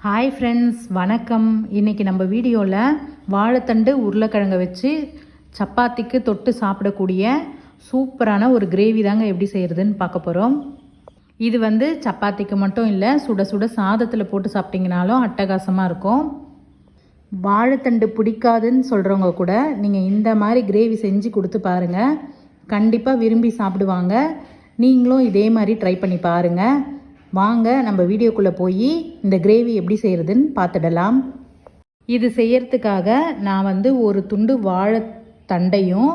Hi friends, வணக்கம். இன்றைக்கி நம்ம வீடியோவில் வாழைத்தண்டு உருளைக்கிழங்கை வச்சு சப்பாத்திக்கு தொட்டு சாப்பிடக்கூடிய சூப்பரான ஒரு கிரேவி தாங்க எப்படி செய்கிறதுன்னு பார்க்க போகிறோம். இது சப்பாத்திக்கு மட்டும் இல்லை, சுட சுட சாதத்தில் போட்டு சாப்பிட்டிங்கனாலும் அட்டகாசமாக இருக்கும். வாழைத்தண்டு பிடிக்காதுன்னு சொல்கிறவங்க கூட நீங்கள் இந்த மாதிரி கிரேவி செஞ்சு கொடுத்து பாருங்கள், கண்டிப்பாக விரும்பி சாப்பிடுவாங்க. நீங்களும் இதே மாதிரி ட்ரை பண்ணி பாருங்கள். வாங்க நம்ம வீடியோக்குள்ளே போய் இந்த கிரேவி எப்படி செய்கிறதுன்னு பார்த்துடலாம். இது செய்யறதுக்காக நான் ஒரு துண்டு வாழைத்தண்டையும்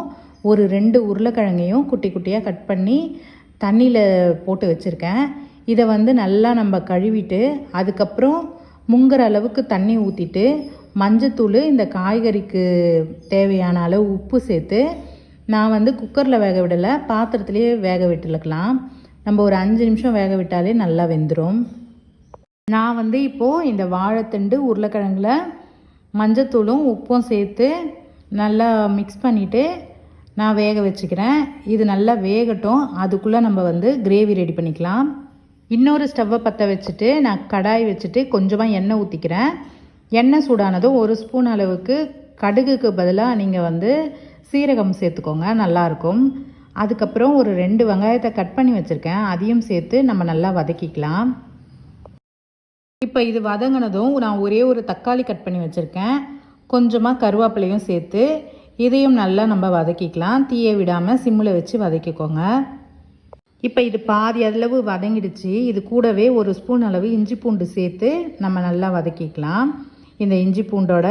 ஒரு 2 உருளைக்கிழங்கையும் குட்டி குட்டியாக கட் பண்ணி தண்ணியில் போட்டு வச்சுருக்கேன். இதை நல்லா நம்ம கழுவிட்டு அதுக்கப்புறம் முங்குற அளவுக்கு தண்ணி ஊற்றிட்டு மஞ்சத்தூள், இந்த காய்கறிக்கு தேவையான அளவு உப்பு சேர்த்து நான் குக்கரில் வேக விடலை, பாத்திரத்துலேயே வேக விட்டுக்கலாம். நம்ம ஒரு 5 நிமிஷம் வேக விட்டாலே நல்லா வெந்துடும். நான் இப்போது இந்த வாழைத்தண்டு உருளைக்கிழங்குல மஞ்சத்தூளும் உப்பும் சேர்த்து நல்லா மிக்ஸ் பண்ணிவிட்டு நான் வேக வச்சுக்கிறேன். இது நல்லா வேகட்டும், அதுக்குள்ளே நம்ம கிரேவி ரெடி பண்ணிக்கலாம். இன்னொரு ஸ்டவ்வை பற்ற வச்சுட்டு நான் கடாய் வச்சுட்டு கொஞ்சமாக எண்ணெய் ஊற்றிக்கிறேன். எண்ணெய் சூடானதும் 1 ஸ்பூன் அளவுக்கு கடுகுக்கு பதிலாக நீங்கள் சீரகம் சேர்த்துக்கோங்க, நல்லாயிருக்கும். அதுக்கப்புறம் ஒரு 2 வெங்காயத்தை கட் பண்ணி வச்சுருக்கேன், அதையும் சேர்த்து நம்ம நல்லா வதக்கிக்கலாம். இப்போ இது வதங்கினதும் நான் ஒரே ஒரு தக்காளி கட் பண்ணி வச்சுருக்கேன், கொஞ்சமாக கருவேப்பிலையும் சேர்த்து இதையும் நல்லா நம்ம வதக்கிக்கலாம். தீயை விடாமல் சிம்மில் வச்சு வதக்கிக்கோங்க. இப்போ இது பாதி அளவு வதங்கிடுச்சு. இது கூடவே 1 ஸ்பூன் அளவு இஞ்சி பூண்டு சேர்த்து நம்ம நல்லா வதக்கிக்கலாம். இந்த இஞ்சி பூண்டோட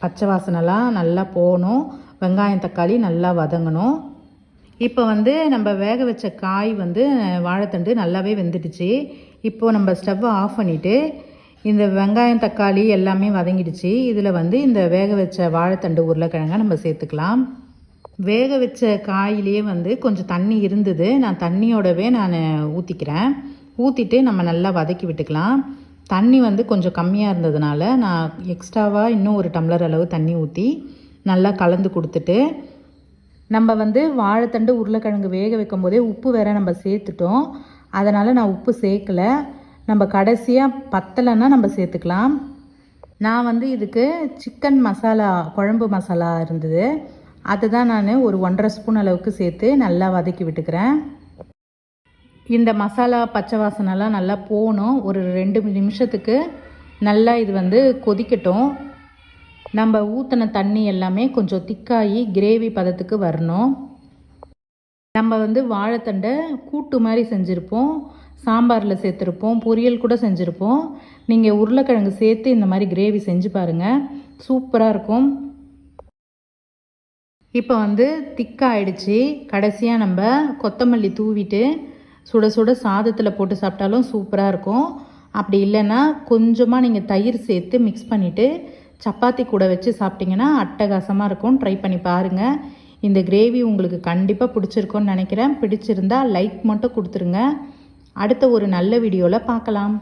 பச்சை வாசனைலாம் நல்லா போகணும், வெங்காயம் தக்காளி நல்லா வதங்கணும். இப்போ நம்ம வேக வச்ச காய் வாழைத்தண்டு நல்லாவே வெந்துடுச்சு. இப்போது நம்ம ஸ்டவ்வை ஆஃப் பண்ணிவிட்டு இந்த வெங்காயம் தக்காளி எல்லாமே வதங்கிடுச்சு. இதில் இந்த வேக வச்ச வாழைத்தண்டு உருளைக்கிழங்கை நம்ம சேர்த்துக்கலாம். வேக வச்ச காயிலேயே கொஞ்சம் தண்ணி இருந்தது, நான் தண்ணியோடவே நான் ஊற்றிக்கிறேன். ஊற்றிட்டு நம்ம நல்லா வதக்கி விட்டுக்கலாம். தண்ணி கொஞ்சம் கம்மியாக இருந்ததுனால நான் எக்ஸ்ட்ராவாக இன்னும் ஒரு டம்ளர் அளவு தண்ணி ஊற்றி நல்லா கலந்து கொடுத்துட்டு, நம்ம வாழைத்தண்டு உருளைக்கிழங்கு வேக வைக்கும் போதே உப்பு வேற நம்ம சேர்த்துட்டோம், அதனால் நான் உப்பு சேர்க்கலை. நம்ம கடைசியாக பத்தலைன்னா நம்ம சேர்த்துக்கலாம். நான் இதுக்கு சிக்கன் மசாலா, குழம்பு மசாலா இருந்தது, அதுதான் நான் ஒரு 1.5 ஸ்பூன் அளவுக்கு சேர்த்து நல்லா வதக்கி விட்டுக்கிறேன். இந்த மசாலா பச்சை வாசனைலாம் நல்லா போகணும். ஒரு 2 நிமிஷத்துக்கு நல்லா இது கொதிக்கட்டும். நம்ம ஊற்றின தண்ணி எல்லாமே கொஞ்சம் திக்காகி கிரேவி பதத்துக்கு வரணும். நம்ம வாழைத்தண்டை கூட்டு மாதிரி செஞ்சுருப்போம், சாம்பாரில் சேர்த்துருப்போம், பொரியல் கூட செஞ்சுருப்போம். நீங்கள் உருளைக்கிழங்கு சேர்த்து இந்த மாதிரி கிரேவி செஞ்சு பாருங்கள், சூப்பராக இருக்கும். இப்போ திக்காயிடுச்சு. கடைசியாக நம்ம கொத்தமல்லி தூவிட்டு சுட சுட சாதத்தில் போட்டு சாப்பிட்டாலும் சூப்பராக இருக்கும். அப்படி இல்லைன்னா கொஞ்சமாக நீங்கள் தயிர் சேர்த்து மிக்ஸ் பண்ணிவிட்டு சப்பாத்தி கூட வச்சு சாப்பிட்டிங்கன்னா அட்டகாசமாக இருக்கும். ட்ரை பண்ணி பாருங்கள். இந்த கிரேவி உங்களுக்கு கண்டிப்பாக பிடிச்சிருக்கும்னு நினைக்கிறேன். பிடிச்சிருந்தா லைக் மட்டும் கொடுத்துருங்க. அடுத்த ஒரு நல்ல வீடியோவில் பார்க்கலாம்.